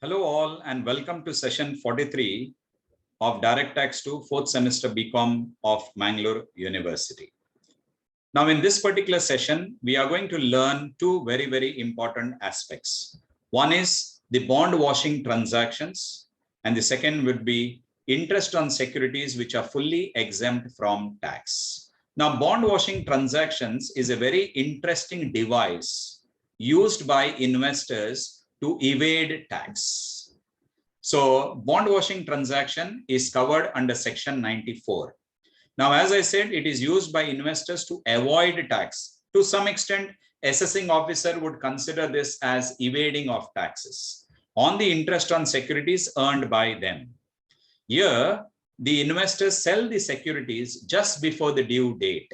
Hello all and welcome to session 43 of Direct Tax 2 4th semester BCom of Mangalore University. Now in this particular session, we are going to learn two very important aspects. One is the bond washing transactions and the second would be interest on securities which are fully exempt from tax. Now bond washing transactions is a very interesting device used by investors to evade tax. So bond washing transaction is covered under section 94. Now, as I said, it is used by investors to avoid tax. To some extent, assessing officer would consider this as evading of taxes on the interest on securities earned by them. Here, the investors sell the securities just before the due date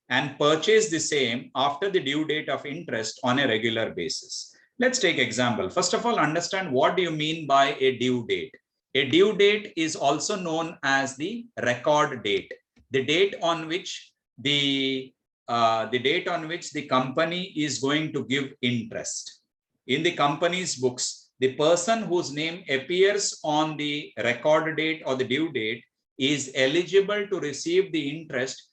and purchase the same after the due date of interest on a regular basis. Let's take example. First of all, understand what do you mean by a due date. A due date is also known as the record date, the date on which the company is going to give interest. In the company's books, the person whose name appears on the record date or the due date is eligible to receive the interest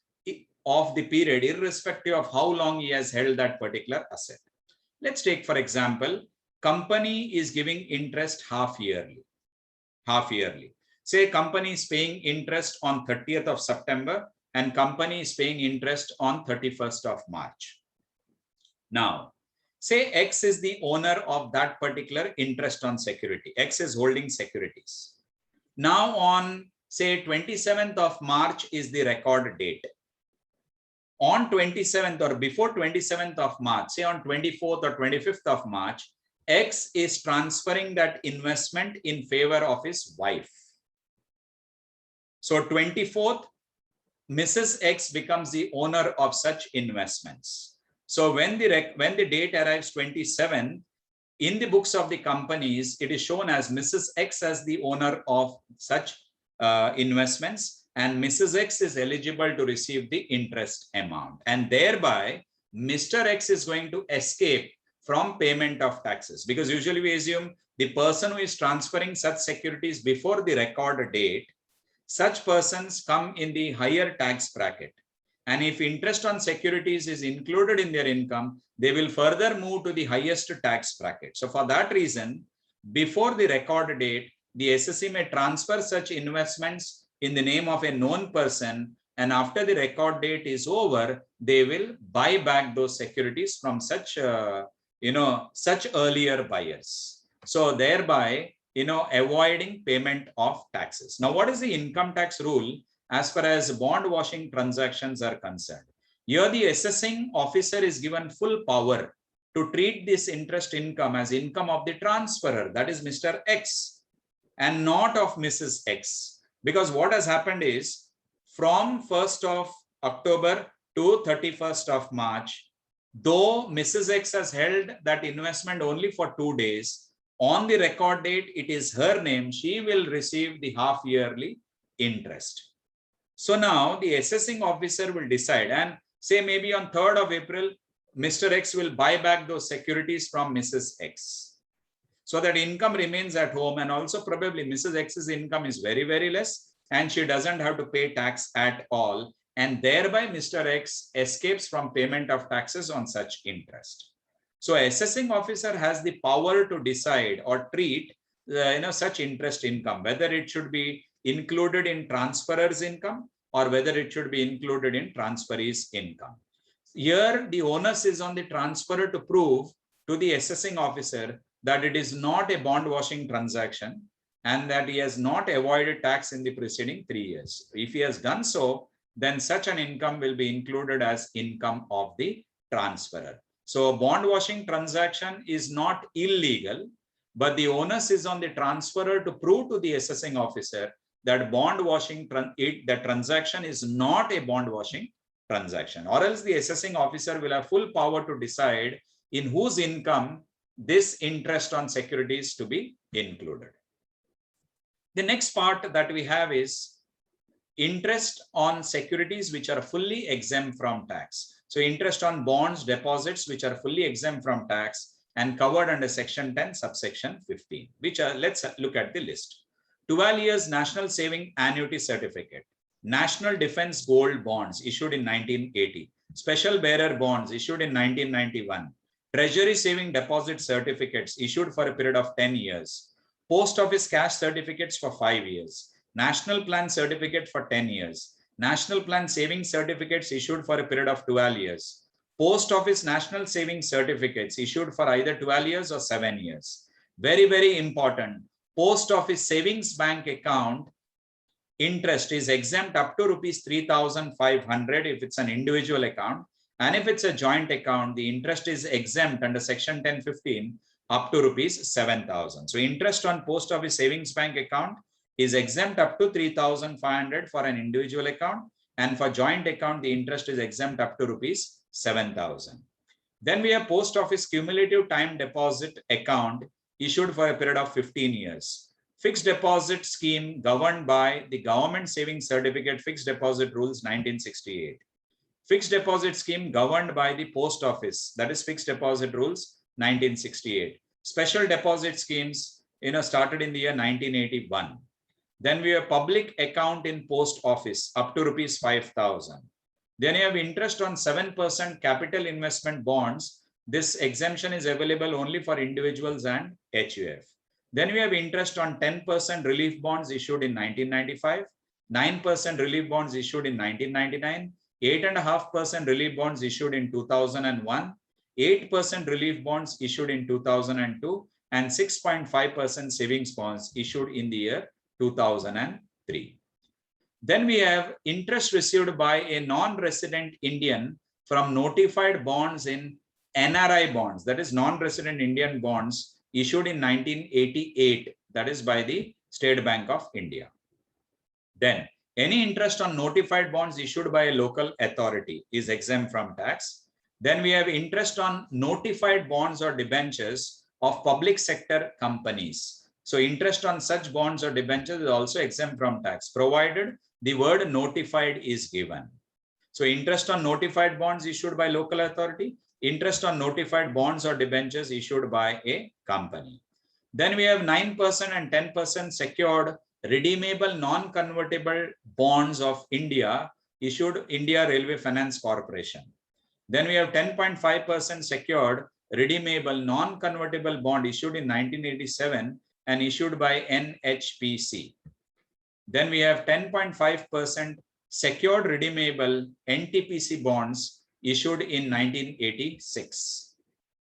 of the period, irrespective of how long he has held that particular asset. Let's take, for example, company is giving interest half yearly. Say company is paying interest on 30th of September and company is paying interest on 31st of March. Now, say X is the owner of that particular interest on security. X is holding securities. Now on, say 27th of March is the record date. On 27th or before 27th of March, say on 24th or 25th of March, X is transferring that investment in favor of his wife. So 24th, Mrs. X becomes the owner of such investments. So when the date arrives 27, in the books of the companies, it is shown as Mrs. X as the owner of such investments, and Mrs. X is eligible to receive the interest amount. And thereby, Mr. X is going to escape from payment of taxes, because usually we assume the person who is transferring such securities before the record date, such persons come in the higher tax bracket. And if interest on securities is included in their income, they will further move to the highest tax bracket. So for that reason, before the record date, the SSE may transfer such investments in the name of a known person, and after the record date is over, they will buy back those securities from such such earlier buyers. So thereby, avoiding payment of taxes. Now, what is the income tax rule as far as bond washing transactions are concerned? Here, the assessing officer is given full power to treat this interest income as income of the transferor, that is Mr. X, and not of Mrs. X. Because what has happened is, from 1st of October to 31st of March, though Mrs. X has held that investment only for 2 days, on the record date, it is her name, she will receive the half yearly interest. So now the assessing officer will decide, and say maybe on 3rd of April, Mr. X will buy back those securities from Mrs. X. So that income remains at home, and also probably Mrs. X's income is very less and she doesn't have to pay tax at all. And thereby Mr. X escapes from payment of taxes on such interest. So assessing officer has the power to decide or treat such interest income, whether it should be included in transferor's income or whether it should be included in transferee's income. Here the onus is on the transferor to prove to the assessing officer that it is not a bond washing transaction and that he has not avoided tax in the preceding 3 years. If he has done so, then such an income will be included as income of the transferor. So bond washing transaction is not illegal, but the onus is on the transferor to prove to the assessing officer that bond washing, the transaction is not a bond washing transaction, or else the assessing officer will have full power to decide in whose income this interest on securities to be included. The next part that we have is interest on securities which are fully exempt from tax. So interest on bonds, deposits which are fully exempt from tax, and covered under section 10 subsection 15, which are, let's look at the list. 12 years national saving annuity certificate, national defense gold bonds issued in 1980, special bearer bonds issued in 1991, treasury saving deposit certificates issued for a period of 10 years, post office cash certificates for 5 years, national plan certificate for 10 years, national plan savings certificates issued for a period of 12 years, post office national savings certificates issued for either 12 years or 7 years. Very, very important. Post office savings bank account interest is exempt up to rupees 3,500 if it's an individual account. And if it's a joint account, the interest is exempt under section 1015 up to rupees 7,000. So interest on post office savings bank account is exempt up to 3,500 for an individual account. And for joint account, the interest is exempt up to rupees 7,000. Then we have post office cumulative time deposit account issued for a period of 15 years. Fixed deposit scheme governed by the Government Savings Certificate Fixed Deposit Rules 1968. Fixed deposit scheme governed by the Post Office, that is Fixed Deposit Rules 1968. Special deposit schemes, started in the year 1981. Then we have public account in Post Office up to rupees 5,000. Then you have interest on 7% capital investment bonds. This exemption is available only for individuals and HUF. Then we have interest on 10% relief bonds issued in 1995, 9% relief bonds issued in 1999, 8.5% relief bonds issued in 2001, 8% relief bonds issued in 2002, and 6.5% savings bonds issued in the year 2003. Then we have interest received by a non-resident Indian from notified bonds in NRI bonds, that is non-resident Indian bonds issued in 1988, that is by the State Bank of India. Then any interest on notified bonds issued by a local authority is exempt from tax. Then we have interest on notified bonds or debentures of public sector companies. So interest on such bonds or debentures is also exempt from tax, provided the word notified is given. So interest on notified bonds issued by local authority, interest on notified bonds or debentures issued by a company. Then we have 9% and 10% secured redeemable non-convertible bonds of India issued India Railway Finance Corporation. Then we have 10.5% secured redeemable non-convertible bond issued in 1987 and issued by NHPC. Then we have 10.5% secured redeemable NTPC bonds issued in 1986.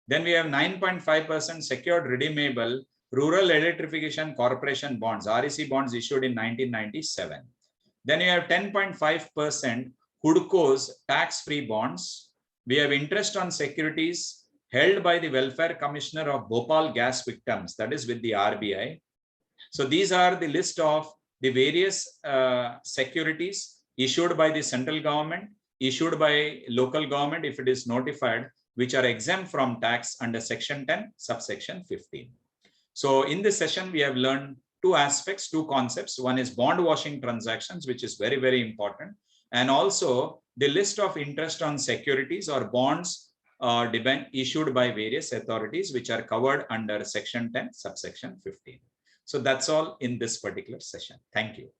Then we have 9.5% secured redeemable Rural Electrification Corporation bonds, REC bonds issued in 1997. Then we have 10.5% HUDCO's tax-free bonds. We have interest on securities held by the Welfare Commissioner of Bhopal gas victims, that is with the RBI. So these are the list of the various securities issued by the central government, issued by local government if it is notified, which are exempt from tax under section 10, subsection 15. So in this session, we have learned two aspects, two concepts. One is bond washing transactions, which is very, very important. And also the list of interest on securities or bonds issued by various authorities, which are covered under section 10, subsection 15. So that's all in this particular session. Thank you.